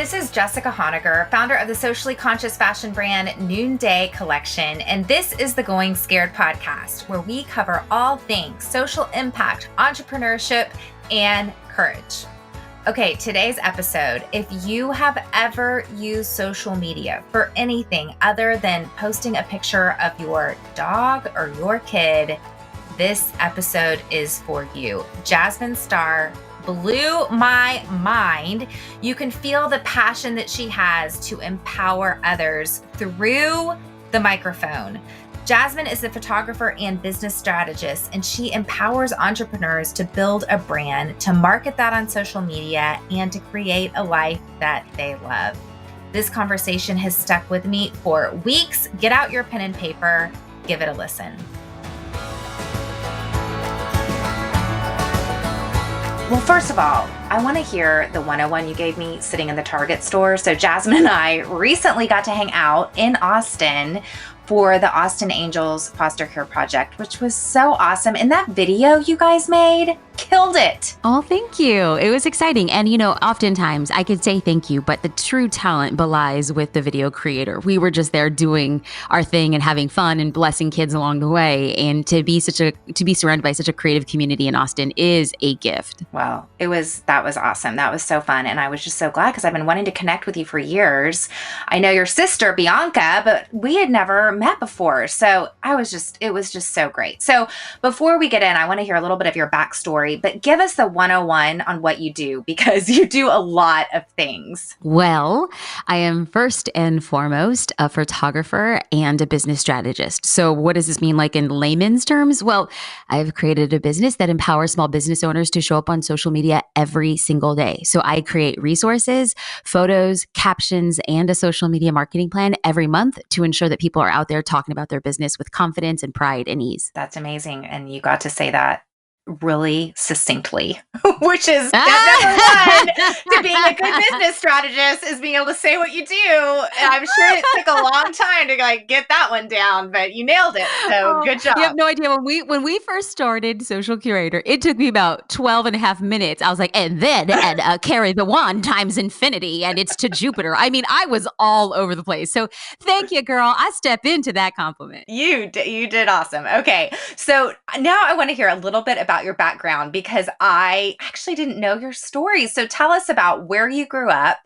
This is Jessica Honegger, founder of the socially conscious fashion brand Noonday Collection, and this is the Going Scared podcast, where we cover all things social impact, entrepreneurship, and courage. Okay, today's episode, if you have ever used social media for anything other than posting a picture of your dog or your kid, this episode is for you. Jasmine Star blew my mind. You can feel the passion that she has to empower others through the microphone. Jasmine is a photographer and business strategist, and she empowers entrepreneurs to build a brand, to market that on social media, and to create a life that they love. This conversation has stuck with me for weeks. Get out your pen and paper, give it a listen. Well, first of all, I want to hear the 101 you gave me sitting in the Target store. So Jasmine and I recently got to hang out in Austin for the Austin Angels Foster Care Project, which was so awesome. And that video you guys made killed it. Oh, thank you. It was exciting. And, oftentimes I could say thank you, but the true talent belies with the video creator. We were just there doing our thing and having fun and blessing kids along the way. And to be surrounded by such a creative community in Austin is a gift. Well, that was awesome. That was so fun. And I was just so glad because I've been wanting to connect with you for years. I know your sister, Bianca, but we had never met before. So it was just so great. So before we get in, I want to hear a little bit of your backstory, but give us the 101 on what you do, because you do a lot of things. Well, I am first and foremost a photographer and a business strategist. So what does this mean like in layman's terms? Well, I've created a business that empowers small business owners to show up on social media every single day. So I create resources, photos, captions, and a social media marketing plan every month to ensure that people are out there talking about their business with confidence and pride and ease. That's amazing. And you got to say that really succinctly, which is step number one to being a good business strategist, is being able to say what you do. And I'm sure it took a long time to get that one down, but you nailed it. So good job. You have no idea. When we first started Social Curator, it took me about 12 and a half minutes. I was like, and carry the one times infinity, and it's to Jupiter. I mean, I was all over the place. So thank you, girl. I step into that compliment. You did awesome. Okay. So now I want to hear a little bit about your background, because I actually didn't know your story. So tell us about where you grew up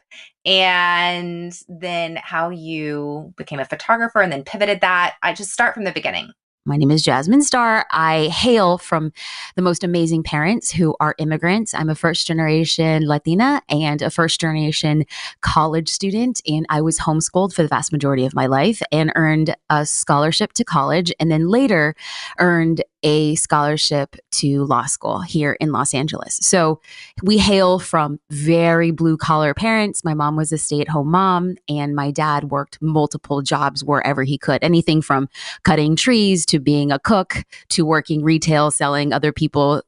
and then how you became a photographer and then pivoted that. I just start from the beginning. My name is Jasmine Star. I hail from the most amazing parents who are immigrants. I'm a first-generation Latina and a first-generation college student, and I was homeschooled for the vast majority of my life and earned a scholarship to college, and then later earned a scholarship to law school here in Los Angeles. So we hail from very blue-collar parents. My mom was a stay-at-home mom, and my dad worked multiple jobs wherever he could, anything from cutting trees to being a cook to working retail, selling other people's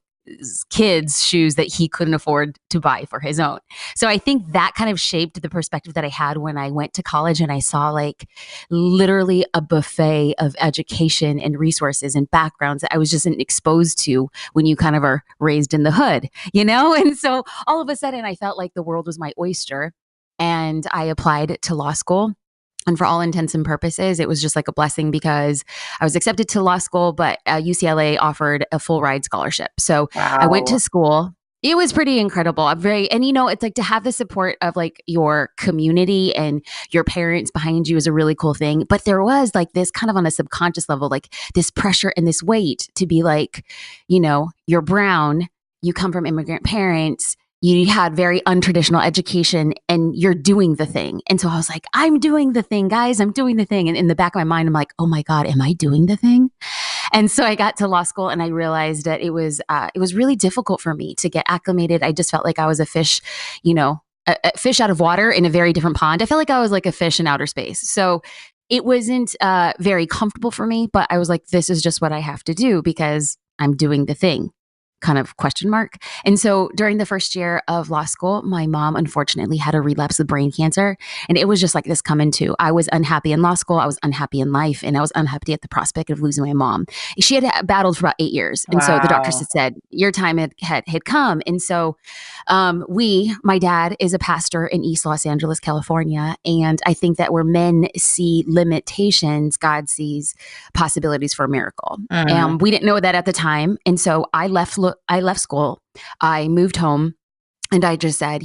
kids shoes that he couldn't afford to buy for his own. So I think that kind of shaped the perspective that I had when I went to college and I saw literally a buffet of education and resources and backgrounds that I was just exposed to when you kind of are raised in the hood, And so all of a sudden I felt like the world was my oyster, and I applied to law school. And for all intents and purposes, it was just like a blessing because I was accepted to law school, but UCLA offered a full ride scholarship. So Wow. I went to school. It was pretty incredible. It's like to have the support of your community and your parents behind you is a really cool thing. But there was this kind of on a subconscious level, this pressure and this weight to be you're brown, you come from immigrant parents, you had very untraditional education, and you're doing the thing. And so I was like, I'm doing the thing, guys. I'm doing the thing. And in the back of my mind, I'm like, oh my God, am I doing the thing? And so I got to law school and I realized that it was really difficult for me to get acclimated. I just felt like I was a fish, a fish out of water in a very different pond. I felt like I was like a fish in outer space. So it wasn't very comfortable for me, but I was like, this is just what I have to do because I'm doing the thing. kind of question mark. And so during the first year of law school, my mom unfortunately had a relapse with brain cancer. And it was just like this coming to. I was unhappy in law school. I was unhappy in life. And I was unhappy at the prospect of losing my mom. She had battled for about 8 years. And so the doctors Wow. had said, your time had come. And so my dad is a pastor in East Los Angeles, California. And I think that where men see limitations, God sees possibilities for a miracle. Mm. And we didn't know that at the time. And so I left school. I moved home. And I just said,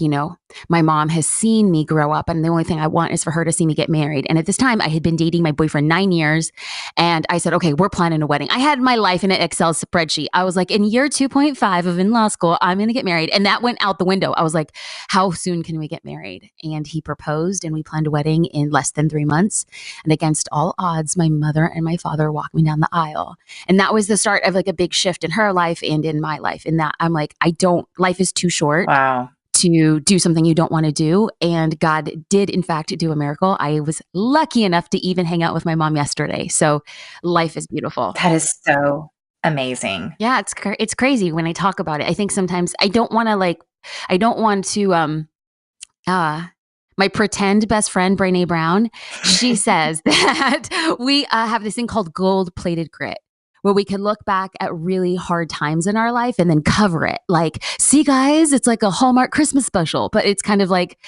my mom has seen me grow up, and the only thing I want is for her to see me get married. And at this time, I had been dating my boyfriend 9 years. And I said, okay, we're planning a wedding. I had my life in an Excel spreadsheet. I was like, in year 2.5 of in law school, I'm going to get married. And that went out the window. I was like, how soon can we get married? And he proposed, and we planned a wedding in less than 3 months. And against all odds, my mother and my father walked me down the aisle. And that was the start of like a big shift in her life and in my life. In that I'm like, life is too short Wow. to do something you don't want to do. And God did, in fact, do a miracle. I was lucky enough to even hang out with my mom yesterday. So life is beautiful. That is so amazing. Yeah, it's crazy when I talk about it. I think sometimes I don't want to, my pretend best friend, Brene Brown, she says that we have this thing called gold-plated grit, where we can look back at really hard times in our life and then cover it. Like, see, guys, it's like a Hallmark Christmas special, but it's kind of like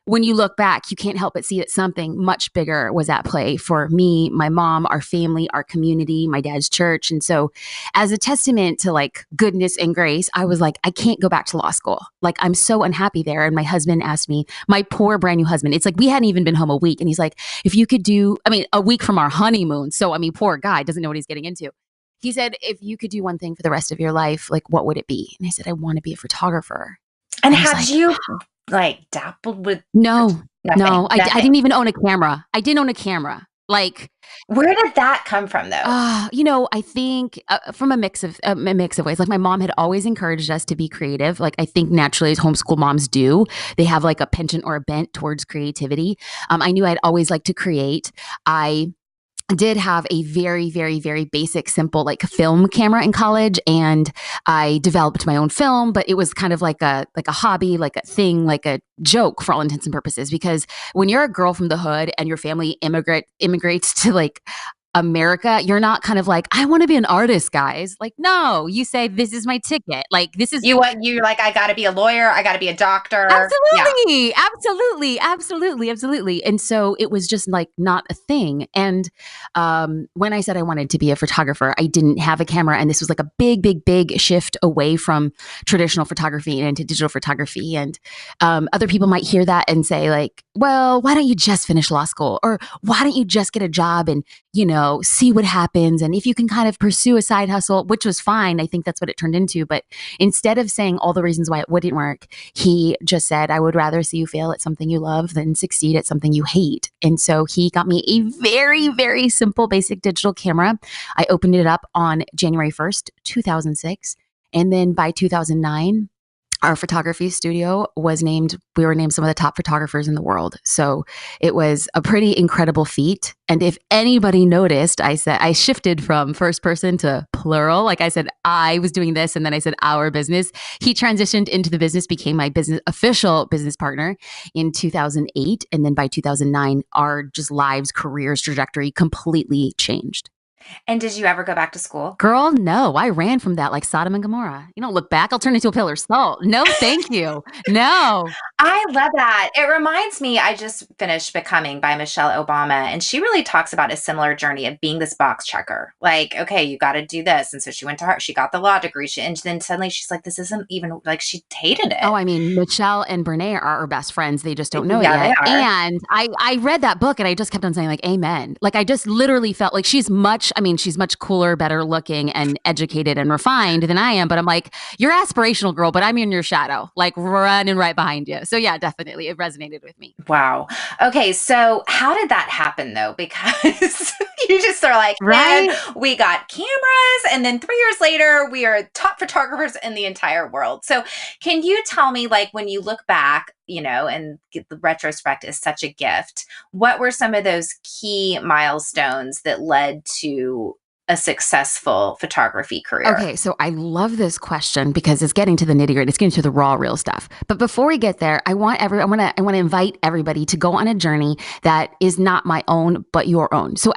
when you look back, you can't help but see that something much bigger was at play for me, my mom, our family, our community, my dad's church. And so as a testament to like goodness and grace, I was like, I can't go back to law school. Like, I'm so unhappy there. And my husband asked me, my poor brand new husband, it's like we hadn't even been home a week. And he's like, if you could a week from our honeymoon. So, poor guy doesn't know what he's getting into. He said, if you could do one thing for the rest of your life, like, what would it be? And I said, I want to be a photographer. And He's had like, you dabbled with no, nothing? I didn't even own a camera. I didn't own a camera. Like, Where did that come from, though? I think from a mix of ways. Like, my mom had always encouraged us to be creative. Like, I think naturally as homeschool moms do, they have like a penchant or a bent towards creativity. I knew I'd always like to create. I did have a very, very, very basic, simple like film camera in college, and I developed my own film, but it was kind of like a hobby, like a thing, like a joke for all intents and purposes. Because when you're a girl from the hood and your family immigrates to like America, you're not kind of like, I want to be an artist, guys. Like, no, you say, this is my ticket. Like, this is You're like, I got to be a lawyer. I got to be a doctor. Yeah. Absolutely. And so it was just like not a thing. And when I said I wanted to be a photographer, I didn't have a camera. And this was like a big, big, big shift away from traditional photography and into digital photography. And other people might hear that and say like, well, why don't you just finish law school? Or why don't you just get a job and, see what happens? And if you can kind of pursue a side hustle, which was fine. I think that's what it turned into. But instead of saying all the reasons why it wouldn't work, he just said, I would rather see you fail at something you love than succeed at something you hate. And so he got me a very, very simple, basic digital camera. I opened it up on January 1st, 2006. And then by 2009, our photography studio we were named some of the top photographers in the world. So it was a pretty incredible feat. And if anybody noticed, I said, I shifted from first person to plural. Like I said, I was doing this, and then I said our business. He transitioned into the business, became my official business partner in 2008. And then by 2009, our just lives, careers, trajectory completely changed. And did you ever go back to school? Girl, no. I ran from that like Sodom and Gomorrah. You don't look back. I'll turn into a pillar of salt. No, thank you. No. I love that. It reminds me, I just finished Becoming by Michelle Obama, and she really talks about a similar journey of being this box checker. Like, okay, you got to do this. And so she went to she got the law degree. And then suddenly she's like, this isn't even like, she hated it. Oh, Michelle and Brene are our best friends. They just don't know Yeah, it yet. they are. And I read that book and I just kept on saying like, amen. Like I just literally felt like she's much cooler, better looking and educated and refined than I am. But I'm like, you're aspirational, girl, but I'm in your shadow, like running right behind you. So yeah, definitely. It resonated with me. Wow. Okay. So how did that happen though? Because you just are like, right? Man, we got cameras, and then 3 years later, we are top photographers in the entire world. So can you tell me, like, when you look back, and the retrospect is such a gift, what were some of those key milestones that led to a successful photography career? Okay, so I love this question because it's getting to the nitty gritty. It's getting to the raw, real stuff. But before we get there, I want to invite everybody to go on a journey that is not my own, but your own. So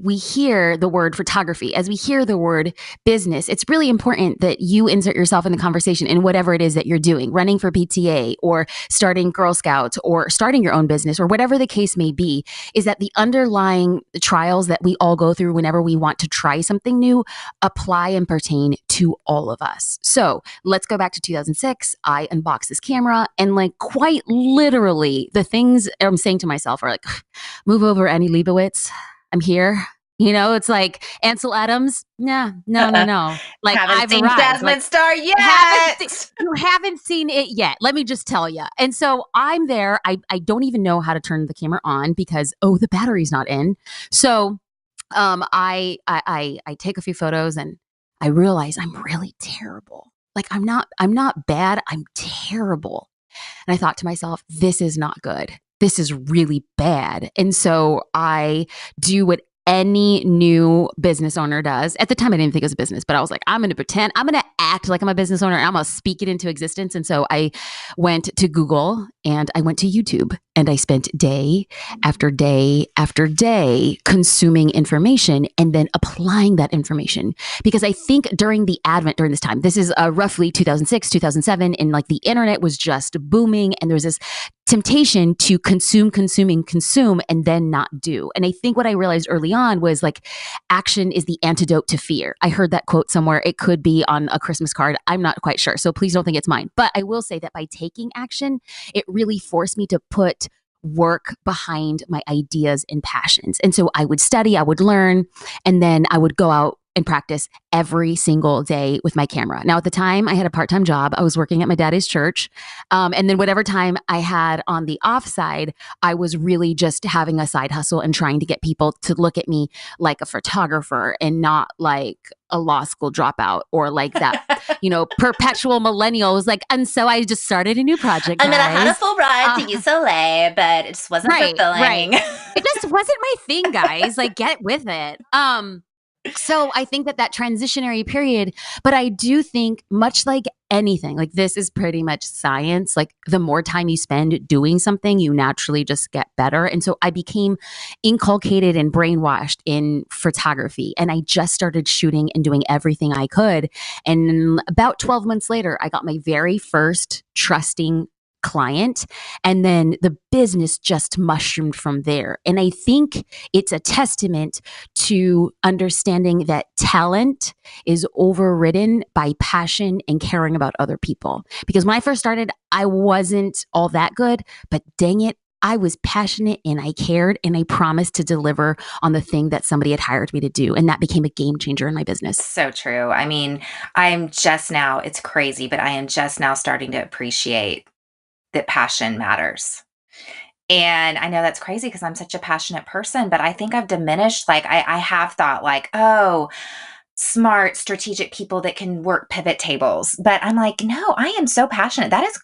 we hear the word photography, as we hear the word business, it's really important that you insert yourself in the conversation in whatever it is that you're doing, running for PTA or starting Girl Scouts or starting your own business or whatever the case may be. Is that the underlying trials that we all go through whenever we want to try something new apply and pertain to all of us. So let's go back to 2006. I unboxed this camera and like quite literally the things I'm saying to myself are like, move over, Annie Leibovitz. I'm here. It's like Ansel Adams. Nah, no. Like Haven't I've seen arrived. Jasmine Like Star yet. you haven't seen it yet. Let me just tell you. And so I'm there. I don't even know how to turn the camera on because the battery's not in. So I take a few photos and I realize I'm really terrible. Like I'm not bad. I'm terrible. And I thought to myself, this is not good. This is really bad. And so I do what any new business owner does. At the time, I didn't think it was a business, but I was like, I'm going to pretend, I'm going to act like I'm a business owner and I'm going to speak it into existence. And so I went to Google and I went to YouTube and I spent day after day after day consuming information and then applying that information. Because I think during this time, this is roughly 2006, 2007, and like the internet was just booming and there was this temptation to consume, and then not do. And I think what I realized early on was like action is the antidote to fear. I heard that quote somewhere. It could be on a Christmas card. I'm not quite sure. So please don't think it's mine. But I will say that by taking action, it really forced me to put work behind my ideas and passions. And so I would study, I would learn, and then I would go out and practice every single day with my camera. Now, at the time, I had a part-time job. I was working at my daddy's church. And then whatever time I had on the off side, I was really just having a side hustle and trying to get people to look at me like a photographer and not like a law school dropout or like that, perpetual millennial was like, and so I just started a new project, guys. I mean, I had a full ride to UCLA, but it just wasn't fulfilling. Right. It just wasn't my thing, guys. Like, get with it. So I think that transitionary period, but I do think much like anything, like this is pretty much science. Like the more time you spend doing something, you naturally just get better. And so I became inculcated and brainwashed in photography. And I just started shooting and doing everything I could. And about 12 months later, I got my very first trusting client. And then the business just mushroomed from there. And I think it's a testament to understanding that talent is overridden by passion and caring about other people. Because when I first started, I wasn't all that good, but dang it, I was passionate and I cared and I promised to deliver on the thing that somebody had hired me to do. And that became a game changer in my business. So true. I mean, it's crazy, but I am just now starting to appreciate that passion matters. And I know that's crazy because I'm such a passionate person, but I think I've diminished, like I have thought like, oh, smart, strategic people that can work pivot tables. But I'm like, no, I am so passionate. That's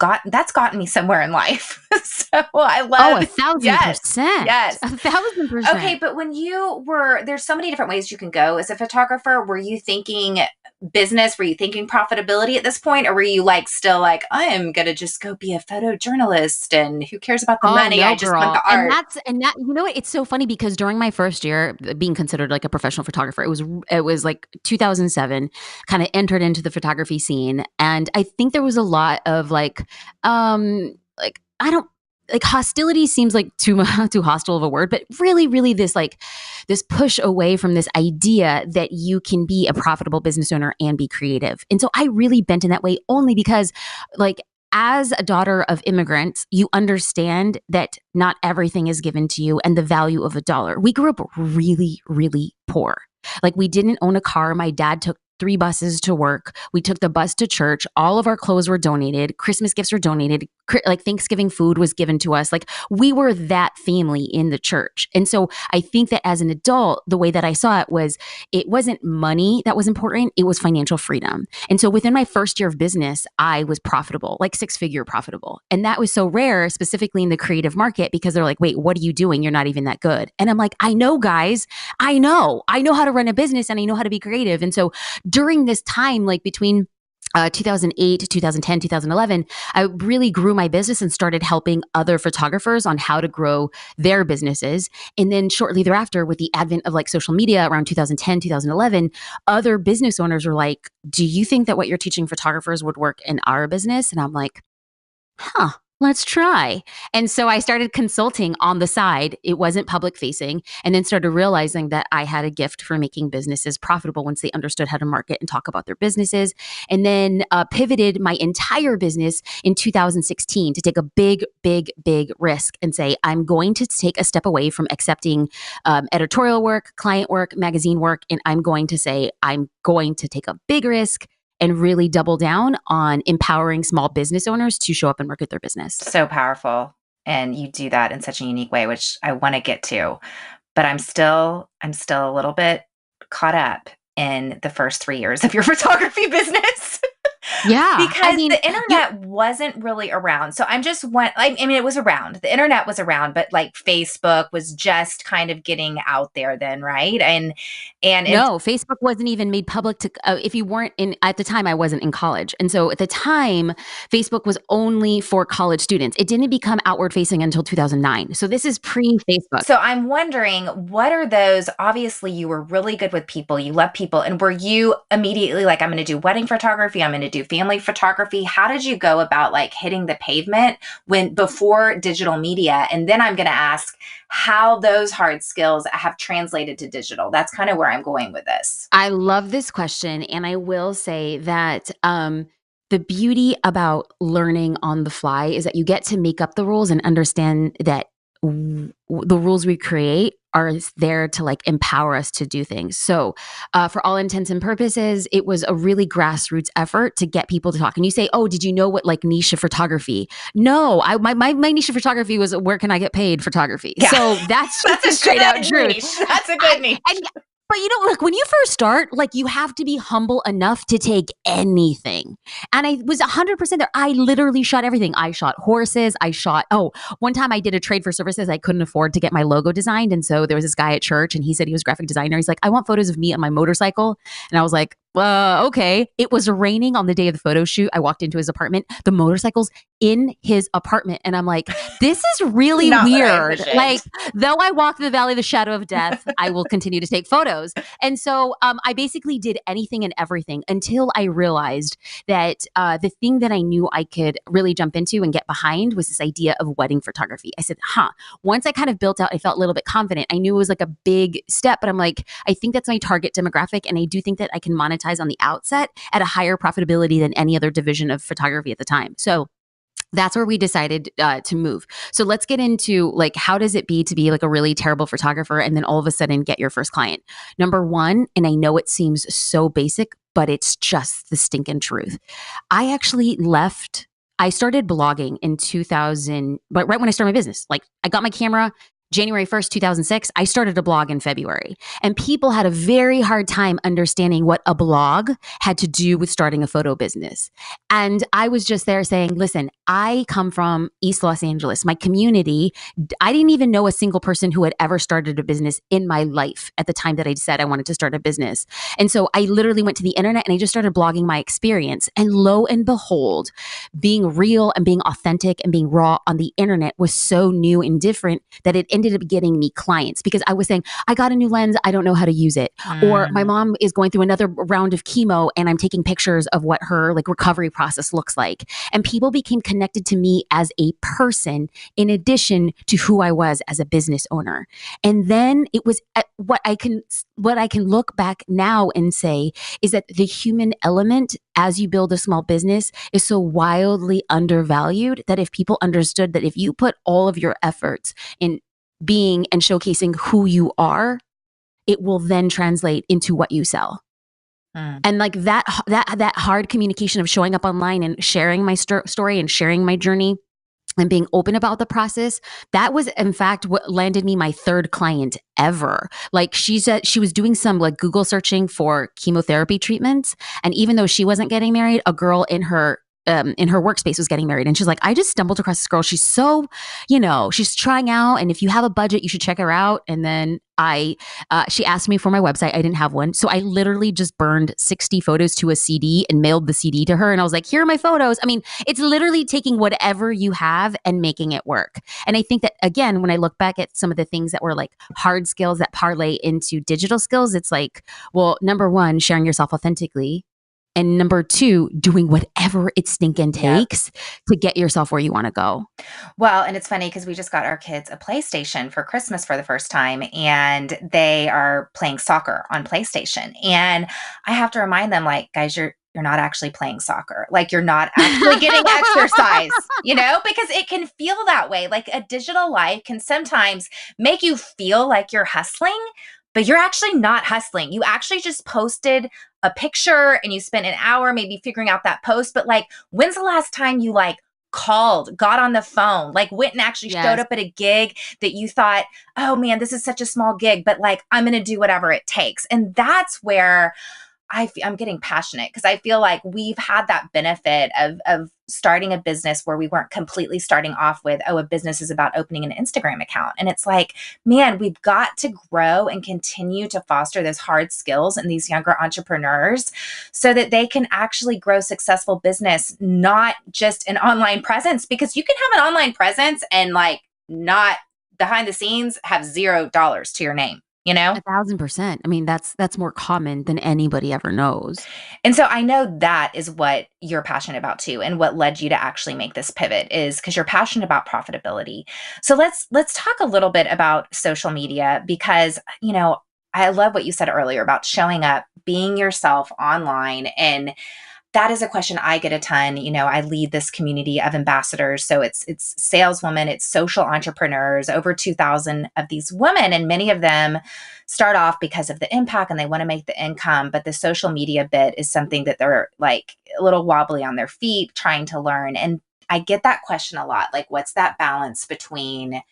gotten me somewhere in life. So I love 1,000%. Yes. 1,000%. Okay, but there's so many different ways you can go as a photographer. Were you thinking business? Were you thinking profitability at this point? Or were you like still like, I am gonna just go be a photojournalist and who cares about the money? No, I just girl. want the art. And that it's so funny because during my first year being considered like a professional photographer, it was like 2007, kind of entered into the photography scene. And I think there was a lot of hostility seems like too hostile of a word, but really this push away from this idea that you can be a profitable business owner and be creative. And so I really bent in that way only because like as a daughter of immigrants, you understand that not everything is given to you and the value of a dollar. We grew up really, really poor. Like we didn't own a car. My dad took 3 buses to work. We took the bus to church. All of our clothes were donated. Christmas gifts were donated. Like Thanksgiving food was given to us. Like we were that family in the church. And so I think that as an adult, the way that I saw it wasn't money that was important. It was financial freedom. And so within my first year of business, I was profitable, like 6-figure profitable. And that was so rare, specifically in the creative market, because they're like, wait, what are you doing? You're not even that good. And I'm like, I know, guys, I know how to run a business and I know how to be creative. And so during this time, like between 2008, 2010, 2011, I really grew my business and started helping other photographers on how to grow their businesses. And then shortly thereafter, with the advent of like social media around 2010, 2011, other business owners were like, do you think that what you're teaching photographers would work in our business? And I'm like, let's try. And so I started consulting on the side. It wasn't public facing, and then started realizing that I had a gift for making businesses profitable once they understood how to market and talk about their businesses. And then pivoted my entire business in 2016 to take a big, big, big risk and say, I'm going to take a step away from accepting editorial work, client work, magazine work. And I'm going to say, I'm going to take a big risk and really double down on empowering small business owners to show up and market their business. So powerful. And you do that in such a unique way, which I want to get to. But I'm still a little bit caught up in the first 3 years of your photography business. Yeah. Because the internet wasn't really around. So I mean, it was around. The internet was around, but like Facebook was just kind of getting out there then, right? And no, Facebook wasn't even made public to, if you weren't at the time, I wasn't in college. And so at the time, Facebook was only for college students. It didn't become outward facing until 2009. So this is pre-Facebook. So I'm wondering, what are those? Obviously, you were really good with people. You love people. And were you immediately like, I'm going to do wedding photography, I'm going to do family photography? How did you go about like hitting the pavement before digital media? And then I'm going to ask how those hard skills have translated to digital. That's kind of where I'm going with this. I love this question. And I will say that the beauty about learning on the fly is that you get to make up the rules and understand that the rules we create are there to like empower us to do things. So for all intents and purposes, it was a really grassroots effort to get people to talk. And you say, oh, did you know what like niche of photography? No, my niche of photography was where can I get paid photography. Yeah. So that's a straight out truth. That's a good niche. But you know, like when you first start, like you have to be humble enough to take anything. And I was 100% there. I literally shot everything. I shot horses. One time I did a trade for services. I couldn't afford to get my logo designed. And so there was this guy at church and he said he was a graphic designer. He's like, I want photos of me on my motorcycle. And I was like, okay. It was raining on the day of the photo shoot. I walked into his apartment. The motorcycle's in his apartment. And I'm like, this is really weird. Like, though I walk the valley of the shadow of death, I will continue to take photos. And so I basically did anything and everything until I realized that the thing that I knew I could really jump into and get behind was this idea of wedding photography. I said, once I kind of built out, I felt a little bit confident. I knew it was like a big step, but I'm like, I think that's my target demographic. And I do think that I can monetize on the outset at a higher profitability than any other division of photography at the time. So that's where we decided to move. So let's get into like, how does it be to be like a really terrible photographer and then all of a sudden get your first client? Number one, and I know it seems so basic, but it's just the stinking truth. I started blogging in 2000, but right when I started my business. Like I got my camera, January 1st, 2006, I started a blog in February. And people had a very hard time understanding what a blog had to do with starting a photo business. And I was just there saying, listen, I come from East Los Angeles. My community, I didn't even know a single person who had ever started a business in my life at the time that I said I wanted to start a business. And so I literally went to the internet and I just started blogging my experience. And lo and behold, being real and being authentic and being raw on the internet was so new and different that it ended up getting me clients because I was saying, I got a new lens, I don't know how to use it. Or my mom is going through another round of chemo and I'm taking pictures of what her like recovery process looks like. And people became connected to me as a person in addition to who I was as a business owner. And then it was what I can look back now and say is that the human element as you build a small business is so wildly undervalued that if people understood that if you put all of your efforts in being and showcasing who you are, it will then translate into what you sell. Mm. And like that hard communication of showing up online and sharing my story and sharing my journey and being open about the process, that was in fact what landed me my third client ever. Like she said she was doing some like Google searching for chemotherapy treatments, and even though she wasn't getting married, a girl in her workspace was getting married, and she's like, I just stumbled across this girl. She's so, she's trying out, and if you have a budget, you should check her out. And then she asked me for my website. I didn't have one, so I literally just burned 60 photos to a CD and mailed the CD to her. And I was like, here are my photos. I mean, it's literally taking whatever you have and making it work. And I think that again, when I look back at some of the things that were like hard skills that parlay into digital skills, it's like, well, number one, sharing yourself authentically. And number two, doing whatever it stinking takes to get yourself where you want to go. Well, and it's funny because we just got our kids a PlayStation for Christmas for the first time, and they are playing soccer on PlayStation. And I have to remind them, like, guys, you're not actually playing soccer. Like, you're not actually getting exercise, because it can feel that way. Like a digital life can sometimes make you feel like you're hustling, but you're actually not hustling. You actually just posted a picture and you spent an hour maybe figuring out that post. But like, when's the last time you like called, got on the phone, like went and actually showed up at a gig that you thought, oh man, this is such a small gig, but like, I'm going to do whatever it takes. And that's where I'm getting passionate, because I feel like we've had that benefit of starting a business where we weren't completely starting off with, oh, a business is about opening an Instagram account. And it's like, man, we've got to grow and continue to foster those hard skills in these younger entrepreneurs so that they can actually grow successful business, not just an online presence, because you can have an online presence and like not behind the scenes have $0 to your name. 1,000%. I mean, that's more common than anybody ever knows. And so I know that is what you're passionate about too, and what led you to actually make this pivot is because you're passionate about profitability. So let's talk a little bit about social media, because I love what you said earlier about showing up, being yourself online. And that is a question I get a ton. I lead this community of ambassadors. So it's saleswomen, it's social entrepreneurs, over 2,000 of these women. And many of them start off because of the impact and they want to make the income. But the social media bit is something that they're like a little wobbly on their feet trying to learn. And I get that question a lot. Like, what's that balance between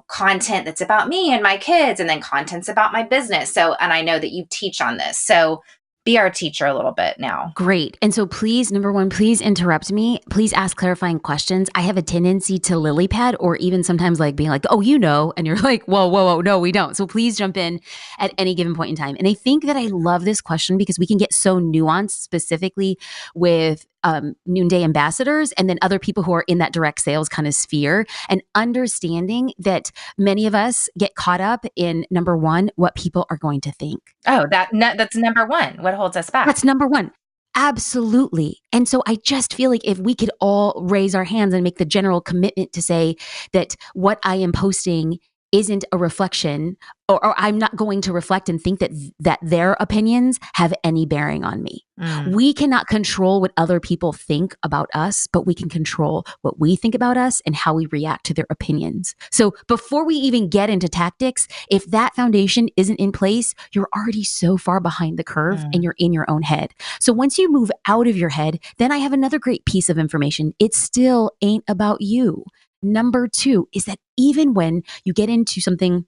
content that's about me and my kids, and then content's about my business. So, and I know that you teach on this. So be our teacher a little bit now. Great. And so please, number one, please interrupt me. Please ask clarifying questions. I have a tendency to lily pad, or even sometimes like being like, oh, and you're like, whoa, no, we don't. So please jump in at any given point in time. And I think that I love this question because we can get so nuanced, specifically with Noonday ambassadors and then other people who are in that direct sales kind of sphere, and understanding that many of us get caught up in, number one, what people are going to think. Oh, that's number one. What holds us back? That's number one. Absolutely. And so I just feel like if we could all raise our hands and make the general commitment to say that what I am posting isn't a reflection, or I'm not going to reflect and think that their opinions have any bearing on me. We cannot control what other people think about us, but we can control what we think about us and how we react to their opinions. So before we even get into tactics, if that foundation isn't in place, you're already so far behind the curve and you're in your own head. So once you move out of your head, then I have another great piece of information. It still ain't about you. Number two is that even when you get into something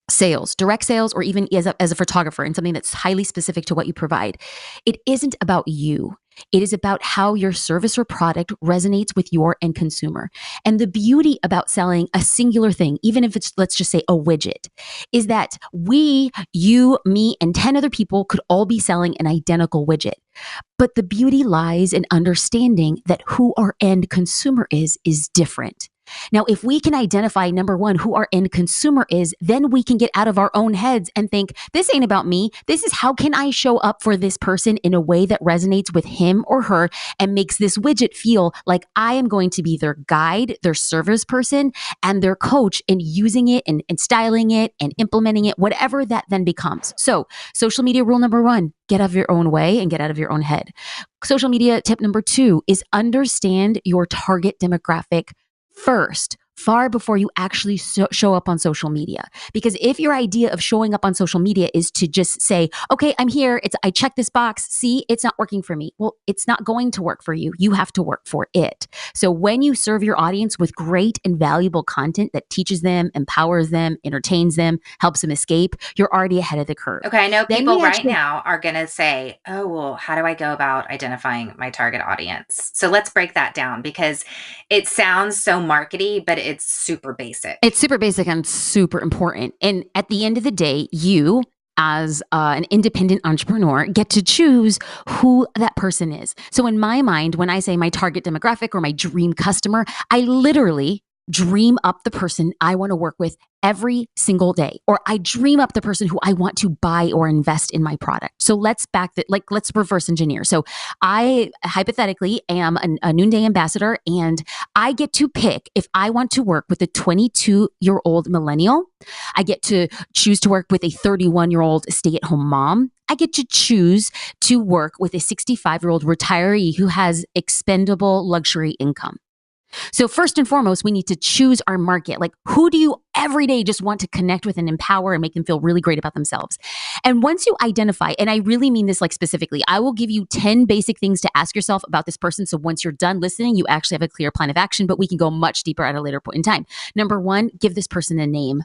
sales, direct sales, or even as a photographer and something that's highly specific to what you provide, it isn't about you. It is about how your service or product resonates with your end consumer. And the beauty about selling a singular thing, even if it's, let's just say, a widget, is that we, you, me, and 10 other people could all be selling an identical widget. But the beauty lies in understanding that who our end consumer is different. Now, if we can identify, number one, who our end consumer is, then we can get out of our own heads and think, this ain't about me. This is how can I show up for this person in a way that resonates with him or her and makes this widget feel like I am going to be their guide, their service person, and their coach in using it and styling it and implementing it, whatever that then becomes. So social media rule number one, get out of your own way and get out of your own head. Social media tip number two is understand your target demographic first, far before you actually show up on social media. Because if your idea of showing up on social media is to just say, okay, I'm here, I check this box, see, it's not working for me. Well, it's not going to work for you. You have to work for it. So when you serve your audience with great and valuable content that teaches them, empowers them, entertains them, helps them escape, you're already ahead of the curve. Okay, I know Then people we right actually now are going to say, oh, well, how do I go about identifying my target audience? So let's break that down because it sounds so markety, but it's super basic. It's super basic and super important. And at the end of the day, you, as an independent entrepreneur, get to choose who that person is. So in my mind, when I say my target demographic or my dream customer, I literally dream up the person I want to work with every single day, or I dream up the person who I want to buy or invest in my product. So let's reverse engineer. So I hypothetically am a Noonday ambassador, and I get to pick if I want to work with a 22-year-old millennial. I get to choose to work with a 31-year-old stay-at-home mom. I get to choose to work with a 65-year-old retiree who has expendable luxury income. So first and foremost, we need to choose our market. Like, who do you every day just want to connect with and empower and make them feel really great about themselves? And once you identify, and I really mean this like specifically, I will give you 10 basic things to ask yourself about this person. So once you're done listening, you actually have a clear plan of action, but we can go much deeper at a later point in time. Number one, give this person a name.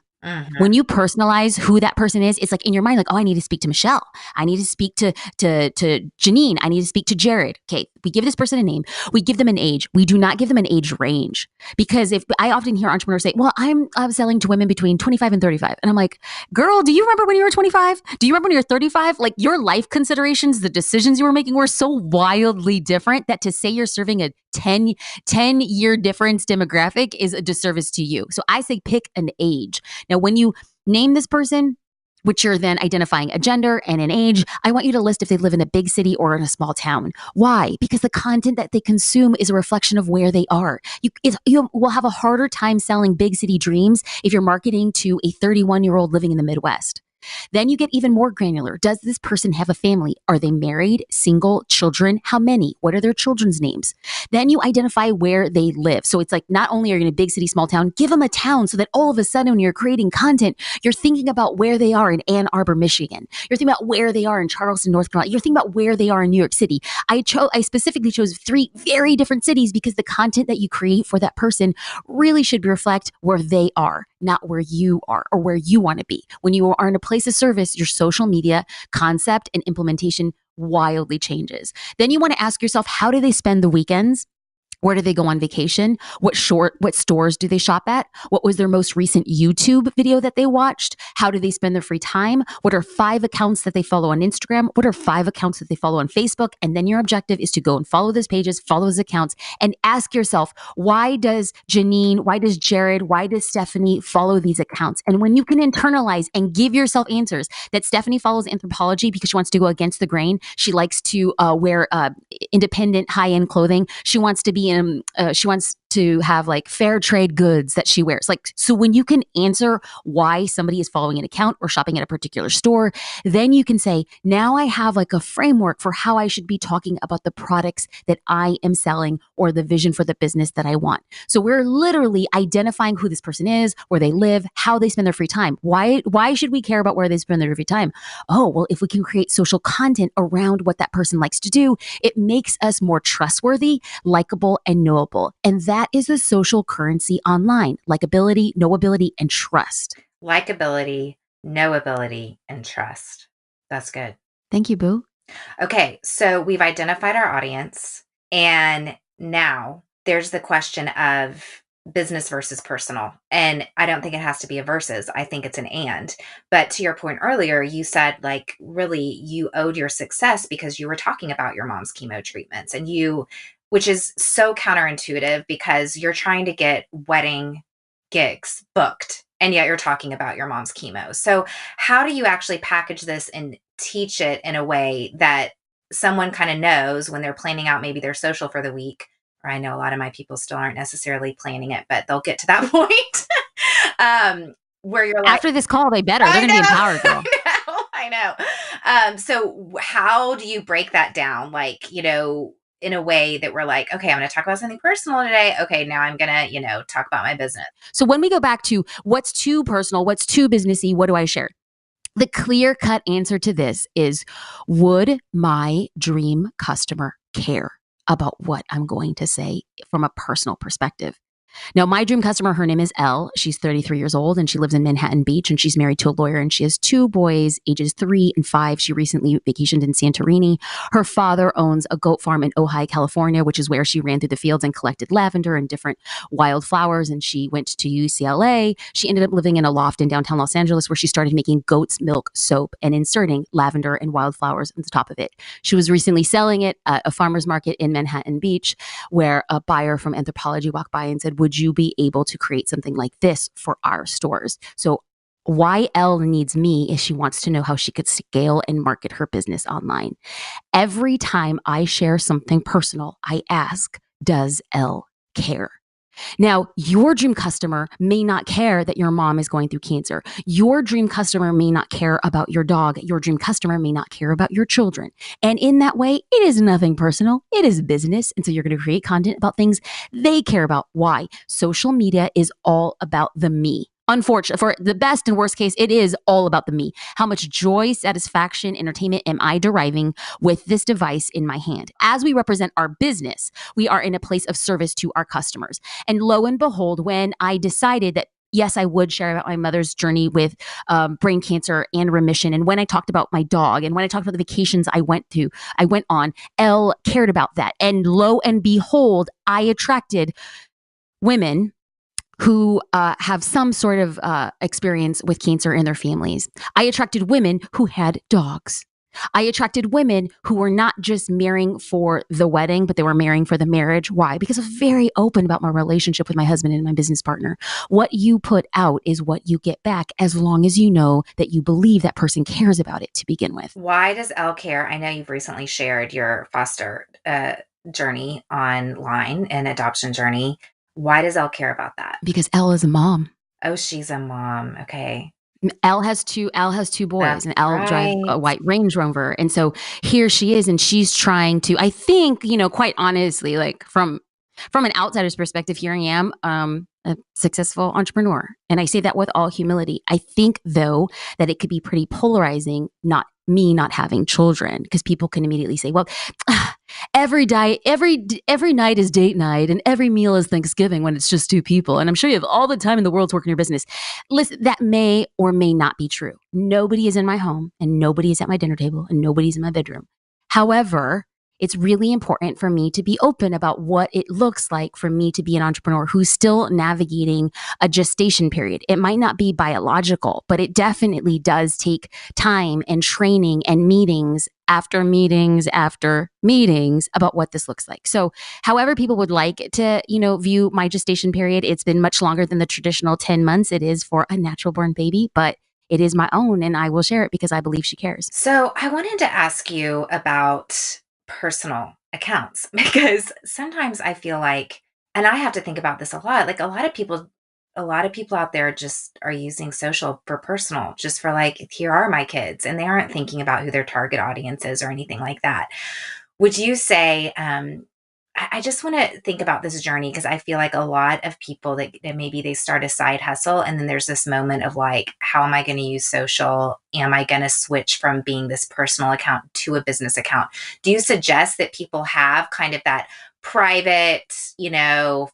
When you personalize who that person is, it's like in your mind, like, oh, I need to speak to Michelle. I need to speak to Janine. I need to speak to Jared. Okay, we give this person a name. We give them an age. We do not give them an age range, because if I often hear entrepreneurs say, well, I'm selling to women between 25 and 35. And I'm like, girl, do you remember when you were 25? Do you remember when you were 35? Like, your life considerations, the decisions you were making were so wildly different that to say you're serving a 10-year difference demographic is a disservice to you. So I say pick an age. Now, when you name this person, which you're then identifying a gender and an age, I want you to list if they live in a big city or in a small town. Why? Because the content that they consume is a reflection of where they are. You will have a harder time selling big city dreams if you're marketing to a 31-year-old living in the Midwest. Then you get even more granular. Does this person have a family? Are they married, single, children? How many? What are their children's names? Then you identify where they live. So it's like, not only are you in a big city, small town, give them a town so that all of a sudden when you're creating content, you're thinking about where they are in Ann Arbor, Michigan. You're thinking about where they are in Charleston, North Carolina. You're thinking about where they are in New York City. I specifically chose 3 very different cities because the content that you create for that person really should reflect where they are, not where you are or where you want to be. When you are in a place of service, your social media concept and implementation wildly changes. Then you want to ask yourself, how do they spend the weekends? Where do they go on vacation? What stores do they shop at? What was their most recent YouTube video that they watched? How do they spend their free time? What are 5 accounts that they follow on Instagram? What are 5 accounts that they follow on Facebook? And then your objective is to go and follow those pages, follow those accounts, and ask yourself, why does Janine, why does Jared, why does Stephanie follow these accounts? And when you can internalize and give yourself answers that Stephanie follows Anthropologie because she wants to go against the grain. She likes to wear independent high-end clothing. She wants to be she wants to have like fair trade goods that she wears. Like, so when you can answer why somebody is following an account or shopping at a particular store, then you can say, now I have like a framework for how I should be talking about the products that I am selling or the vision for the business that I want. So we're literally identifying who this person is, where they live, how they spend their free time. Why should we care about where they spend their free time? Oh, well, if we can create social content around what that person likes to do, it makes us more trustworthy, likable, and knowable. And that is the social currency online: likability, knowability, and trust. Likability, knowability, and trust. That's good. Thank you, Boo. Okay, so we've identified our audience, and now there's the question of business versus personal. And I don't think it has to be a versus. I think it's an and. But to your point earlier, you said like really you owed your success because you were talking about your mom's chemo treatments, and which is so counterintuitive because you're trying to get wedding gigs booked, and yet you're talking about your mom's chemo. So how do you actually package this and teach it in a way that someone kind of knows when they're planning out maybe their social for the week? Or I know a lot of my people still aren't necessarily planning it, but they'll get to that point. Where you're like, after this call, they better. They're going to be empowered, girl. I know. So how do you break that down? Like, in a way that we're like, okay, I'm going to talk about something personal today. Okay, now I'm going to, talk about my business. So when we go back to what's too personal, what's too businessy, what do I share? The clear cut answer to this is, would my dream customer care about what I'm going to say from a personal perspective? Now, my dream customer, her name is Elle. She's 33 years old and she lives in Manhattan Beach, and she's married to a lawyer, and she has 2 boys, ages 3 and 5. She recently vacationed in Santorini. Her father owns a goat farm in Ojai, California, which is where she ran through the fields and collected lavender and different wildflowers. And she went to UCLA. She ended up living in a loft in downtown Los Angeles where she started making goat's milk soap and inserting lavender and wildflowers on the top of it. She was recently selling it at a farmer's market in Manhattan Beach, where a buyer from Anthropologie walked by and said, would you be able to create something like this for our stores? So why Elle needs me is she wants to know how she could scale and market her business online. Every time I share something personal, I ask, does Elle care? Now, your dream customer may not care that your mom is going through cancer. Your dream customer may not care about your dog. Your dream customer may not care about your children. And in that way, it is nothing personal. It is business. And so you're going to create content about things they care about. Why? Social media is all about the me. Unfortunately, for the best and worst case, it is all about the me. How much joy, satisfaction, entertainment am I deriving with this device in my hand? As we represent our business, we are in a place of service to our customers. And lo and behold, when I decided that yes, I would share about my mother's journey with brain cancer and remission, and when I talked about my dog, and when I talked about the vacations I went on, Elle cared about that. And lo and behold, I attracted women who have some sort of experience with cancer in their families. I attracted women who had dogs. I attracted women who were not just marrying for the wedding, but they were marrying for the marriage. Why? Because I'm very open about my relationship with my husband and my business partner. What you put out is what you get back, as long as you know that you believe that person cares about it to begin with. Why does Elle care? I know you've recently shared your foster journey online and adoption journey. Why does Elle care about that? Because Elle is a mom. Oh, she's a mom. Okay. Elle has two boys. That's and Elle right. drives a white Range Rover. And so here she is, and she's trying to, I think, quite honestly, like from an outsider's perspective, here I am, a successful entrepreneur. And I say that with all humility. I think, though, that it could be pretty polarizing, not having children, because people can immediately say, well, every night is date night and every meal is Thanksgiving when it's just 2 people. And I'm sure you have all the time in the world to work in your business. Listen, that may or may not be true. Nobody is in my home, and nobody is at my dinner table, and nobody's in my bedroom. However, it's really important for me to be open about what it looks like for me to be an entrepreneur who's still navigating a gestation period. It might not be biological, but it definitely does take time and training and meetings after meetings after meetings about what this looks like. So however people would like to, view my gestation period, it's been much longer than the traditional 10 months it is for a natural born baby, but it is my own, and I will share it because I believe she cares. So I wanted to ask you about personal accounts, because sometimes I feel like, and I have to think about this a lot, like a lot of people out there just are using social for personal, just for like, here are my kids, and they aren't thinking about who their target audience is or anything like that. Would you say, I just want to think about this journey, because I feel like a lot of people that maybe they start a side hustle, and then there's this moment of like, how am I going to use social? Am I going to switch from being this personal account to a business account? Do you suggest that people have kind of that private,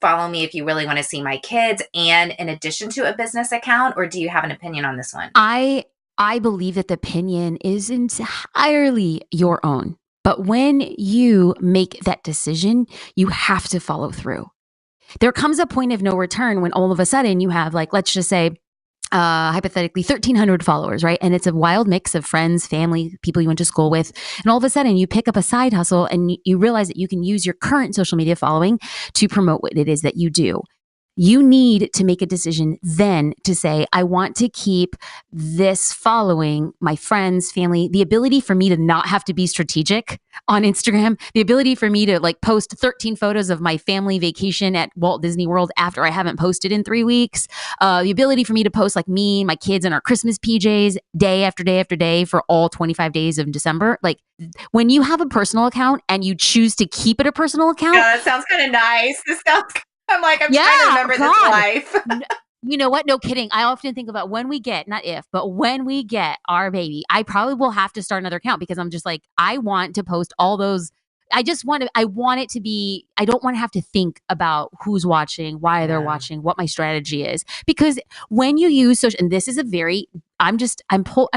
follow me if you really want to see my kids, and in addition to a business account? Or do you have an opinion on this one? I believe that the opinion is entirely your own. But when you make that decision, you have to follow through. There comes a point of no return when all of a sudden you have, like, let's just say, hypothetically, 1,300 followers, right? And it's a wild mix of friends, family, people you went to school with. And all of a sudden you pick up a side hustle and you realize that you can use your current social media following to promote what it is that you do. You need to make a decision then to say, I want to keep this following, my friends, family, the ability for me to not have to be strategic on Instagram, the ability for me to like post 13 photos of my family vacation at Walt Disney World after I haven't posted in 3 weeks, the ability for me to post like me, my kids, and our Christmas PJs day after day after day for all 25 days of December. Like when you have a personal account and you choose to keep it a personal account, Yeah, that sounds kind of nice. This sounds, I'm like, I'm trying to yeah, remember this God. life. You know what? No kidding. I often think about when we get, not if, but when we get our baby, I probably will have to start another account because I'm just like, I want to post all those. I want it to be, I don't want to have to think about who's watching, why they're Yeah. watching, what my strategy is. Because when you use social, and this is a very, I'm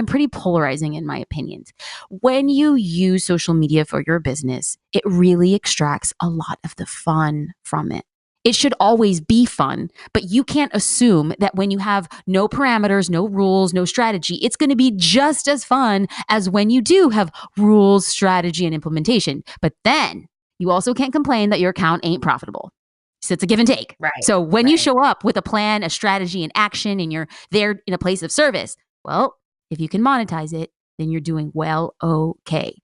pretty polarizing in my opinions. When you use social media for your business, it really extracts a lot of the fun from it. It should always be fun, but you can't assume that when you have no parameters, no rules, no strategy, it's going to be just as fun as when you do have rules, strategy, and implementation. But then you also can't complain that your account ain't profitable. So it's a give and take. Right. So when you Right. show up with a plan, a strategy, and action, and you're there in a place of service, well, if you can monetize it, then you're doing well, okay.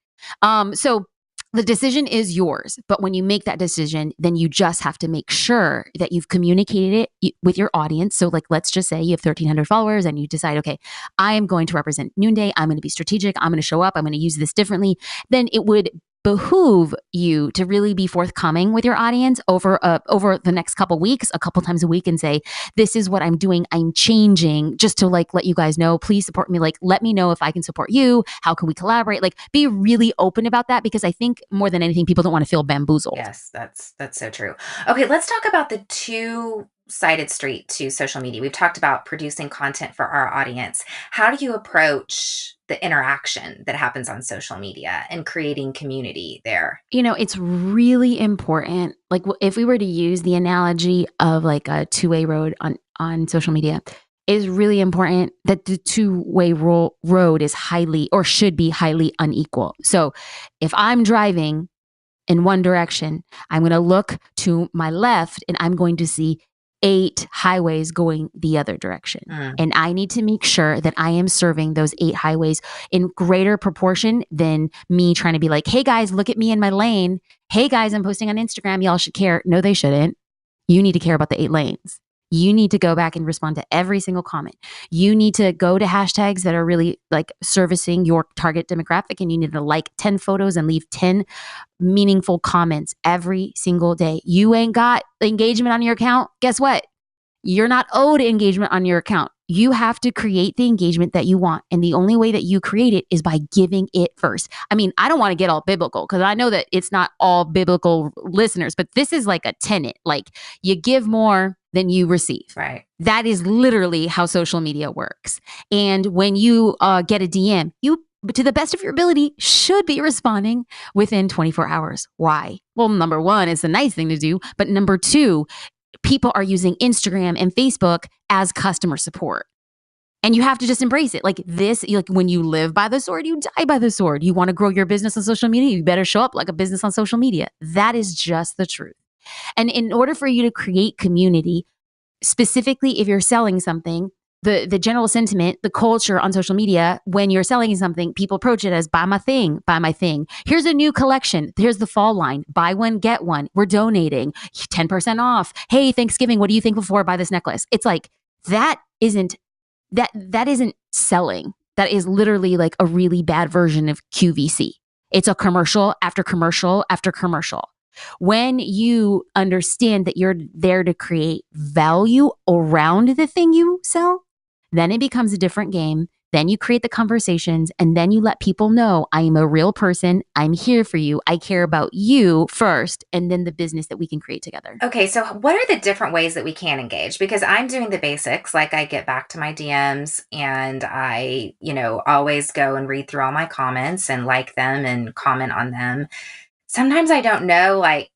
So the decision is yours, but when you make that decision, then you just have to make sure that you've communicated it with your audience. So, like, let's just say you have 1,300 followers and you decide, okay, I am going to represent Noonday. I'm going to be strategic. I'm going to show up. I'm going to use this differently. Then it would behoove you to really be forthcoming with your audience over the next couple weeks, a couple times a week, and say, this is what I'm doing. I'm changing, just to like let you guys know, please support me. Like, let me know if I can support you. How can we collaborate? Like, be really open about that, because I think more than anything, people don't want to feel bamboozled. Yes, that's so true. Okay, let's talk about the two-sided street to social media. We've talked about producing content for our audience. How do you approach the interaction that happens on social media and creating community there? It's really important. Like, if we were to use the analogy of like a two-way road on social media, it is really important that the two-way road is highly, or should be highly, unequal. So if I'm driving in one direction, I'm going to look to my left and I'm going to see 8 highways going the other direction. Mm, And I need to make sure that I am serving those 8 highways in greater proportion than me trying to be like, hey guys, look at me in my lane. Hey guys, I'm posting on Instagram. Y'all should care. No, they shouldn't. You need to care about the 8 lanes. You need to go back and respond to every single comment. You need to go to hashtags that are really like servicing your target demographic, and you need to like 10 photos and leave 10 meaningful comments every single day. You ain't got engagement on your account. Guess what? You're not owed engagement on your account. You have to create the engagement that you want. And the only way that you create it is by giving it first. I mean, I don't want to get all biblical because I know that it's not all biblical listeners, but this is like a tenet. Like, you give more than you receive. right. That is literally how social media works. And when you get a DM, you, to the best of your ability, should be responding within 24 hours. Why? Well, number one, it's a nice thing to do. But number two, people are using Instagram and Facebook as customer support. And you have to just embrace it. Like this, like when you live by the sword, you die by the sword. You want to grow your business on social media, you better show up like a business on social media. That is just the truth. And in order for you to create community, specifically if you're selling something, the general sentiment, the culture on social media, when you're selling something, people approach it as buy my thing, buy my thing. Here's a new collection. Here's the fall line. Buy one, get one. We're donating 10% off. Hey, Thanksgiving, what are you thankful for? Buy this necklace. It's like that isn't selling. That is literally like a really bad version of QVC. It's a commercial after commercial after commercial. When you understand that you're there to create value around the thing you sell, then it becomes a different game. Then you create the conversations, and then you let people know, I am a real person. I'm here for you. I care about you first, and then the business that we can create together. Okay, so what are the different ways that we can engage? Because I'm doing the basics, like I get back to my DMs and I, always go and read through all my comments and like them and comment on them. Sometimes I don't know, like,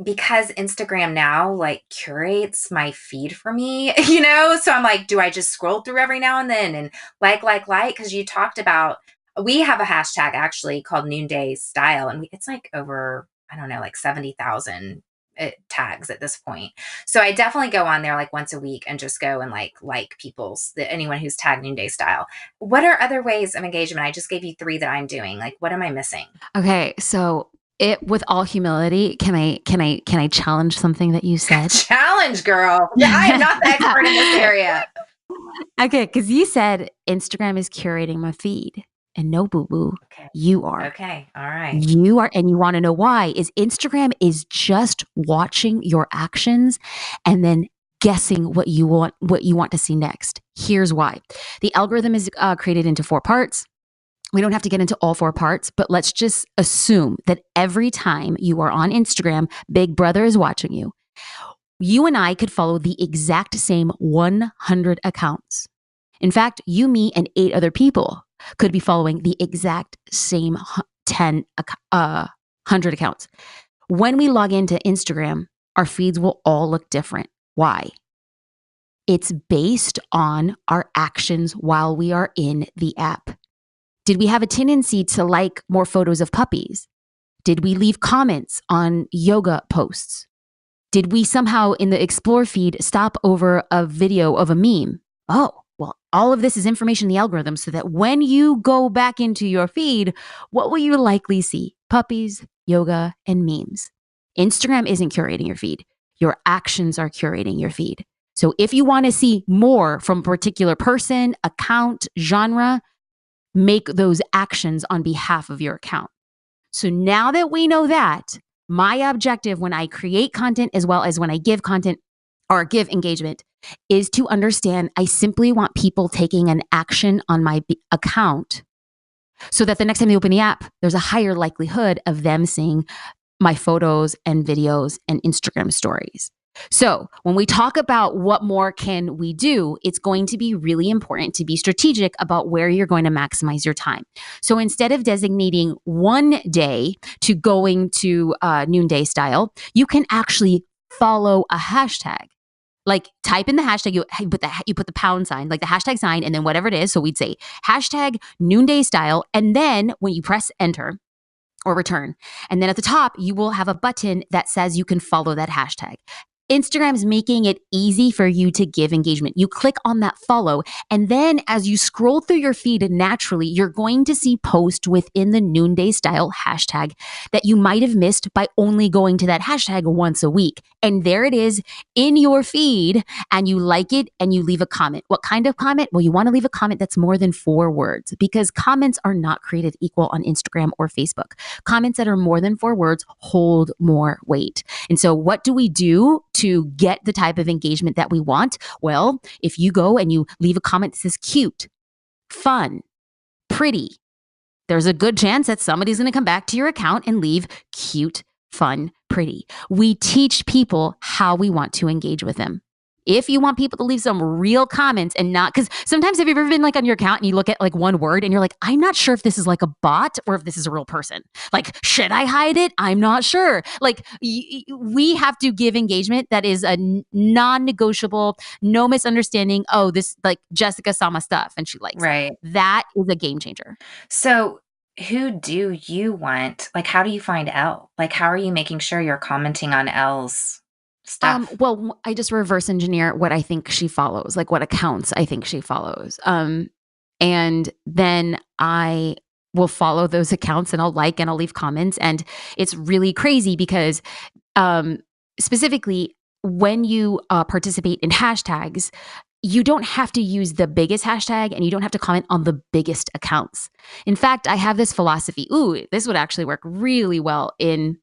because Instagram now like curates my feed for me, so I'm like, do I just scroll through every now and then and like? Because you talked about, we have a hashtag actually called Noonday Style, and it's like over, I don't know, like 70,000 tags at this point. So I definitely go on there like once a week and just go and like people's anyone who's tagged Noonday Style. What are other ways of engagement? I just gave you 3 that I'm doing. Like, what am I missing? Okay, so with all humility, can I challenge something that you said? Challenge, girl. Yeah, I am not the expert in this area. Okay, because you said Instagram is curating my feed. And no, boo boo, Okay. you are. Okay. All right. You are, and you want to know why? Is Instagram is just watching your actions and then guessing what you want to see next. Here's why. The algorithm is created into 4 parts. We don't have to get into all 4 parts, but let's just assume that every time you are on Instagram, Big Brother is watching you. You and I could follow the exact same 100 accounts. In fact, you, me, and 8 other people could be following the exact same 100 accounts. When we log into Instagram, our feeds will all look different. Why? It's based on our actions while we are in the app. Did we have a tendency to like more photos of puppies? Did we leave comments on yoga posts? Did we somehow in the Explore feed stop over a video of a meme? Oh, well, all of this is information in the algorithm so that when you go back into your feed, what will you likely see? Puppies, yoga, and memes. Instagram isn't curating your feed. Your actions are curating your feed. So if you want to see more from a particular person, account, genre, make those actions on behalf of your account. So now that we know that, my objective when I create content as well as when I give content or give engagement is to understand I simply want people taking an action on my account so that the next time they open the app, there's a higher likelihood of them seeing my photos and videos and Instagram stories. So when we talk about what more can we do, it's going to be really important to be strategic about where you're going to maximize your time. So instead of designating one day to going to Noonday Style, you can actually follow a hashtag. Like type in the hashtag, you put the pound sign, like the hashtag sign, and then whatever it is. So we'd say hashtag Noonday Style. And then when you press enter or return, and then at the top, you will have a button that says you can follow that hashtag. Instagram's making it easy for you to give engagement. You click on that follow, and then as you scroll through your feed naturally, you're going to see posts within the Noonday Style hashtag that you might have missed by only going to that hashtag once a week. And there it is in your feed, and you like it and you leave a comment. What kind of comment? Well, you want to leave a comment that's more than 4 words because comments are not created equal on Instagram or Facebook. Comments that are more than 4 words hold more weight. And so what do we do to get the type of engagement that we want? Well, if you go and you leave a comment that says cute, fun, pretty, there's a good chance that somebody's going to come back to your account and leave cute, fun, pretty. We teach people how we want to engage with them. If you want people to leave some real comments and not, because sometimes have you ever been like on your account and you look at like one word and you're like, I'm not sure if this is like a bot or if this is a real person. Like, should I hide it? I'm not sure. Like we have to give engagement that is a non-negotiable, no misunderstanding. Oh, this like Jessica saw my stuff and she likes Right. that is a game changer. So who do you want? Like, how do you find Elle? Like, how are you making sure you're commenting on Elle's stuff? Well, I just reverse engineer what I think she follows, like what accounts I think she follows. And then I will follow those accounts and I'll like and I'll leave comments. And it's really crazy because specifically when you participate in hashtags, you don't have to use the biggest hashtag and you don't have to comment on the biggest accounts. In fact, I have this philosophy. Ooh, this would actually work really well in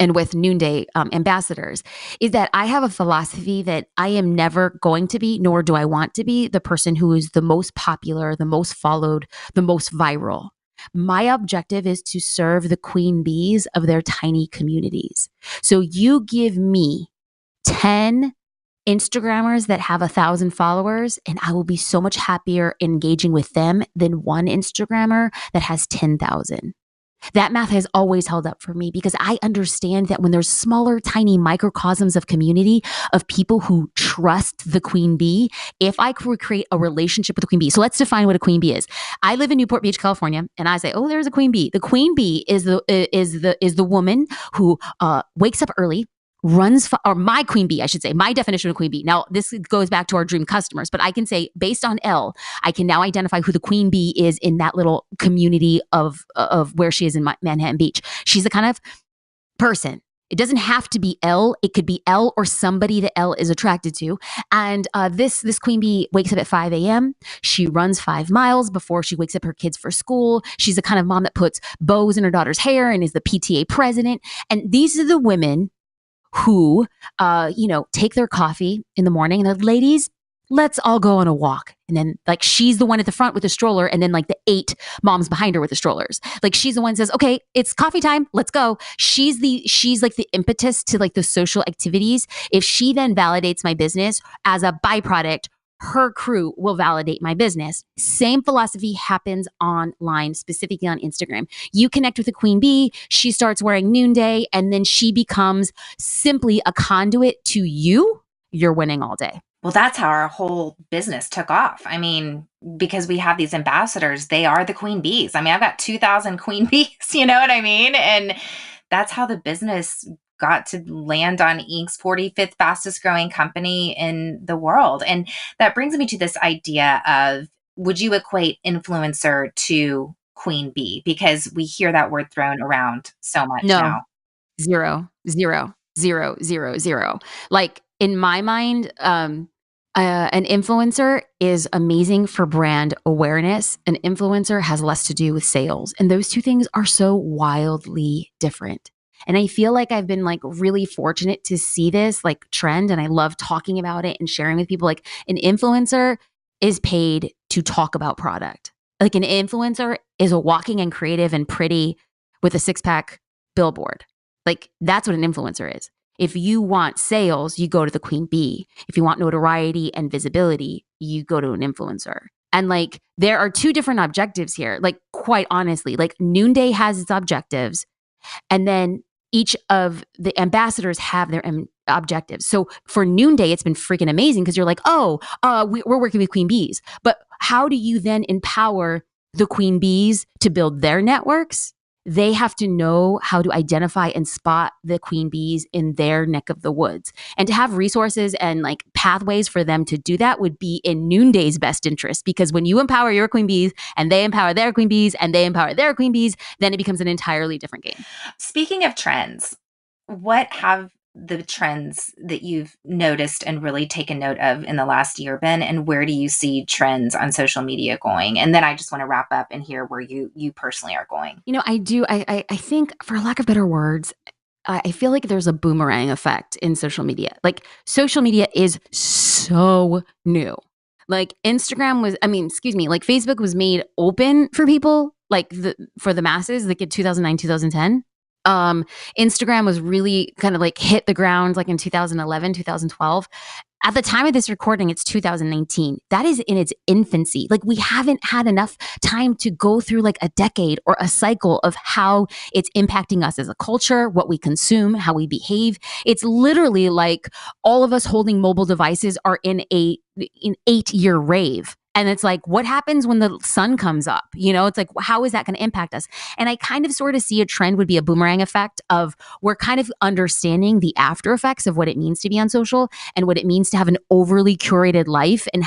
and with Noonday ambassadors, is that I have a philosophy that I am never going to be, nor do I want to be, the person who is the most popular, the most followed, the most viral. My objective is to serve the queen bees of their tiny communities. So you give me 10 Instagrammers that have 1,000 followers, and I will be so much happier engaging with them than one Instagrammer that has 10,000. That math has always held up for me because I understand that when there's smaller, tiny microcosms of community of people who trust the queen bee, if I could create a relationship with the queen bee. So let's define what a queen bee is. I live in Newport Beach, California, and I say, oh, there's a queen bee. The queen bee is the woman who wakes up early, or my queen bee, I should say, my definition of queen bee. Now, this goes back to our dream customers, but I can say based on L, I can now identify who the queen bee is in that little community of where she is in Manhattan Beach. She's the kind of person. It doesn't have to be L. It could be L or somebody that L is attracted to. And this queen bee wakes up at 5 a.m. She runs 5 miles before she wakes up her kids for school. She's the kind of mom that puts bows in her daughter's hair and is the PTA president. And these are the women who, take their coffee in the morning and they're, ladies, let's all go on a walk. And then like she's the one at the front with the stroller, and then like the 8 moms behind her with the strollers. Like she's the one that says, okay, it's coffee time, let's go. She's like the impetus to like the social activities. If she then validates my business as a byproduct, her crew will validate my business. Same philosophy happens online, specifically on Instagram. You connect with a queen bee, she starts wearing Noonday, and then she becomes simply a conduit to you. You're winning all day. Well, that's how our whole business took off. I mean, because we have these ambassadors, they are the queen bees. I mean, I've got 2,000 queen bees, you know what I mean? And that's how the business got to land on Inc.'s 45th fastest growing company in the world. And that brings me to this idea of, would you equate influencer to queen bee? Because we hear that word thrown around so much now. Zero, zero, zero, zero, zero. Like in my mind, an influencer is amazing for brand awareness. An influencer has less to do with sales. And those two things are so wildly different. And I feel like I've been like really fortunate to see this like trend, and I love talking about it and sharing with people. Like an influencer is paid to talk about product. Like an influencer is a walking and creative and pretty with a 6-pack billboard. Like that's what an influencer is. If you want sales, you go to the queen bee. If you want notoriety and visibility, you go to an influencer. And like there are 2 different objectives here. Like quite honestly, like Noonday has its objectives, and then each of the ambassadors have their objectives. So for Noonday, it's been freaking amazing because you're like, we're working with queen bees. But how do you then empower the queen bees to build their networks? They have to know how to identify and spot the queen bees in their neck of the woods. And to have resources and like pathways for them to do that would be in Noonday's best interest, because when you empower your queen bees and they empower their queen bees and they empower their queen bees, then it becomes an entirely different game. Speaking of trends, what have the trends that you've noticed and really taken note of in the last year been, and where do you see trends on social media going? And then I just want to wrap up and hear where you personally are going. You know, I think, for lack of better words, I feel like there's a boomerang effect in social media. Like social media is so new. Like Instagram was, like Facebook was made open for people, like for the masses, like in 2009, 2010. Instagram was really kind of like hit the ground like in 2011, 2012. At the time of this recording, it's 2019. That is in its infancy. Like we haven't had enough time to go through like a decade or a cycle of how it's impacting us as a culture, what we consume, how we behave. It's literally like all of us holding mobile devices are in an 8-year rave. And it's like, what happens when the sun comes up? You know, it's like, how is that going to impact us? And I kind of sort of see a trend would be a boomerang effect of we're kind of understanding the after effects of what it means to be on social and what it means to have an overly curated life, and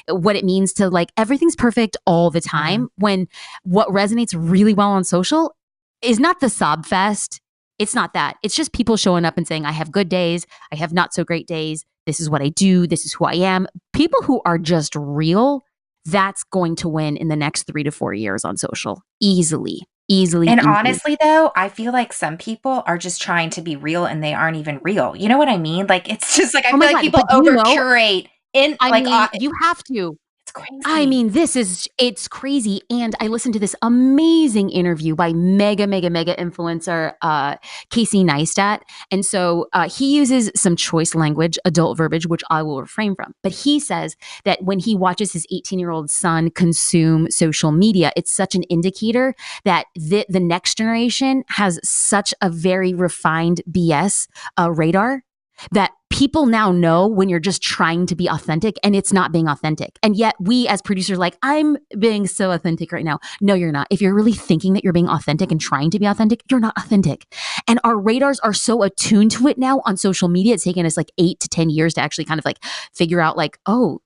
what it means to like everything's perfect all the time, when what resonates really well on social is not the sob fest. It's not that. It's just people showing up and saying, I have good days. I have not so great days. This is what I do. This is who I am. People who are just real, that's going to win in the next 3 to 4 years on social. Easily. And honestly, though, I feel like some people are just trying to be real and they aren't even real. You know what I mean? Like, it's just like, I feel like people over curate. You have to. It's crazy. I mean, it's crazy. And I listened to this amazing interview by mega influencer, Casey Neistat. And so he uses some choice language, adult verbiage, which I will refrain from. But he says that when he watches his 18-year-old son consume social media, it's such an indicator that the next generation has such a very refined BS radar that people now know when you're just trying to be authentic and it's not being authentic. And yet we as producers like, I'm being so authentic right now. No, you're not. If you're really thinking that you're being authentic and trying to be authentic, you're not authentic. And our radars are so attuned to it now on social media. It's taken us like 8 to 10 years to actually kind of like figure out like, oh,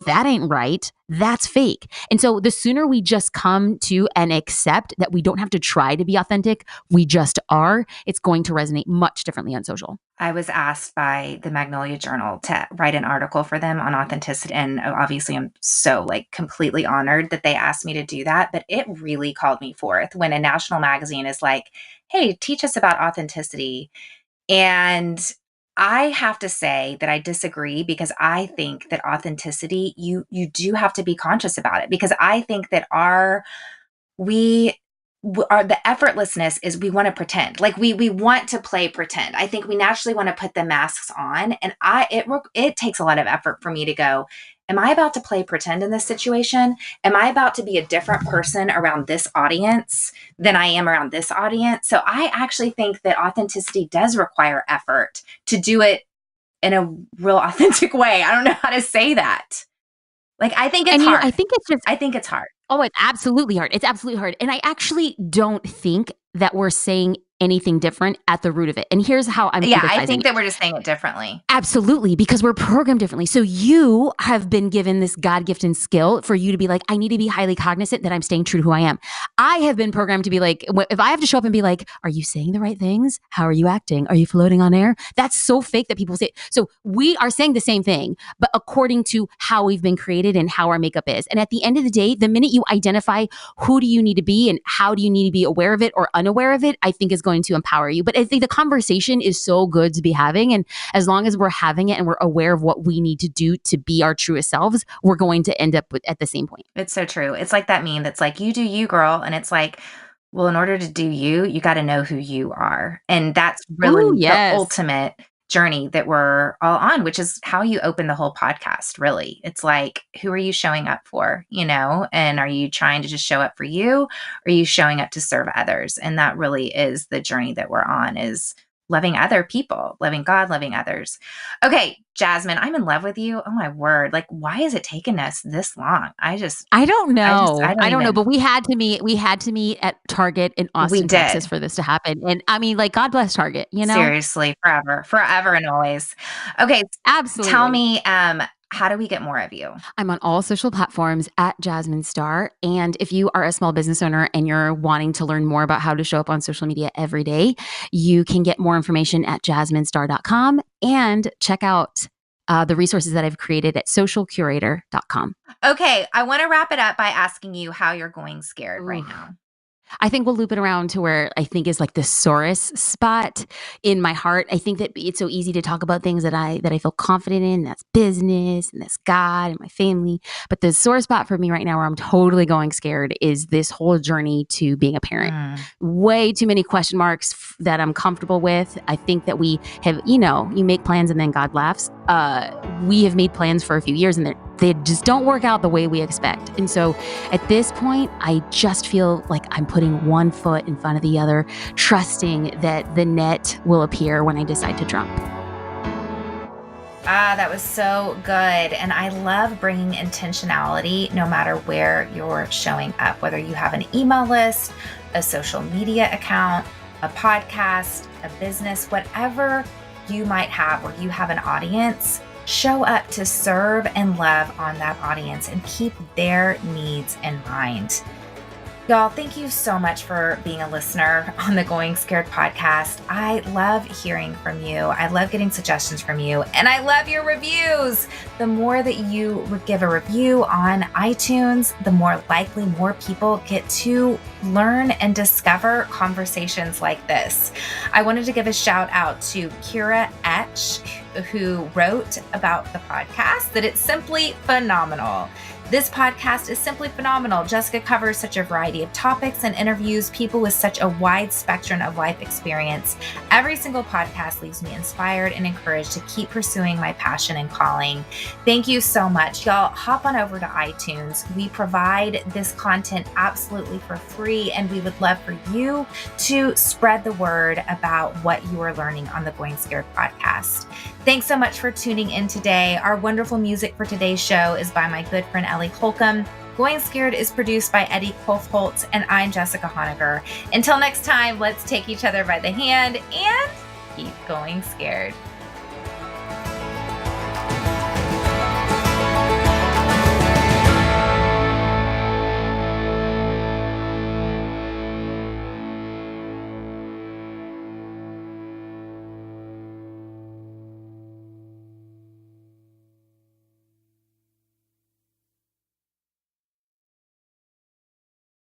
that ain't right. That's fake. And so the sooner we just come to and accept that we don't have to try to be authentic, we just are, it's going to resonate much differently on social. I was asked by the Magnolia Journal to write an article for them on authenticity. And obviously I'm so like completely honored that they asked me to do that. But it really called me forth when a national magazine is like, hey, teach us about authenticity. And I have to say that I disagree, because I think that authenticity, you do have to be conscious about it, because I think that we are the effortlessness is we want to pretend, like we want to play pretend. I think we naturally want to put the masks on, and it takes a lot of effort for me to go, am I about to play pretend in this situation? Am I about to be a different person around this audience than I am around this audience? So I actually think that authenticity does require effort to do it in a real authentic way. I don't know how to say that. Like, I think it's hard. I think it's just, I think it's hard. oh, it's absolutely hard. It's absolutely hard. And I actually don't think that we're saying anything different at the root of it. And here's how I'm I think that we're just saying it differently. Absolutely, because we're programmed differently. So you have been given this God-gifted skill for you to be like, I need to be highly cognizant that I'm staying true to who I am. I have been programmed to be like, if I have to show up and be like, are you saying the right things? How are you acting? Are you floating on air? That's so fake that people say it. So we are saying the same thing, but according to how we've been created and how our makeup is. And at the end of the day, the minute you identify who do you need to be and how do you need to be aware of it or unaware of it, I think is going to empower you. But I think the conversation is so good to be having. And as long as we're having it and we're aware of what we need to do to be our truest selves, we're going to end up at the same point. It's so true. It's like that meme that's like, you do you, girl. And it's like, well, in order to do you got to know who you are. And that's really the ultimate journey that we're all on, which is how you open the whole podcast, really. It's like, who are you showing up for, and are you trying to just show up for you? Or are you showing up to serve others? And that really is the journey that we're on, is loving other people, loving God, loving others. Okay, Jasmine, I'm in love with you. Oh my word. Like, why is it taking us this long? I don't know. I don't know, but we had to meet at Target in Austin, Texas for this to happen. And I mean, like, God bless Target, Seriously, forever and always. Okay. Absolutely. Tell me, how do we get more of you? I'm on all social platforms at Jasmine Star. And if you are a small business owner and you're wanting to learn more about how to show up on social media every day, you can get more information at jasminestar.com and check out the resources that I've created at socialcurator.com. Okay. I want to wrap it up by asking you how you're going scared right now. I think we'll loop it around to where I think is like the sorest spot in my heart. I think that it's so easy to talk about things that I feel confident in. That's business and that's God and my family. But the sore spot for me right now where I'm totally going scared is this whole journey to being a parent. Way too many question marks that I'm comfortable with. I think that we have, you make plans and then God laughs. We have made plans for a few years and they just don't work out the way we expect. And so at this point, I just feel like I'm putting one foot in front of the other, trusting that the net will appear when I decide to jump. That was so good. And I love bringing intentionality no matter where you're showing up, whether you have an email list, a social media account, a podcast, a business, whatever you might have where you have an audience. Show up to serve and love on that audience and keep their needs in mind. Y'all, thank you so much for being a listener on the Going Scared podcast. I love hearing from you. I love getting suggestions from you, and I love your reviews. The more that you give a review on iTunes, the more likely more people get to learn and discover conversations like this. I wanted to give a shout out to Kira Etch, who wrote about the podcast that it's simply phenomenal. This podcast is simply phenomenal. Jessica covers such a variety of topics and interviews people with such a wide spectrum of life experience. Every single podcast leaves me inspired and encouraged to keep pursuing my passion and calling. Thank you so much. Y'all, hop on over to iTunes. We provide this content absolutely for free, and we would love for you to spread the word about what you are learning on the Going Scared podcast. podcast. Thanks so much for tuning in today. Our wonderful music for today's show is by my good friend Ellie Holcomb. Going Scared is produced by Eddie Kolfholtz, and I'm Jessica Honegger. Until next time, let's take each other by the hand and keep going scared.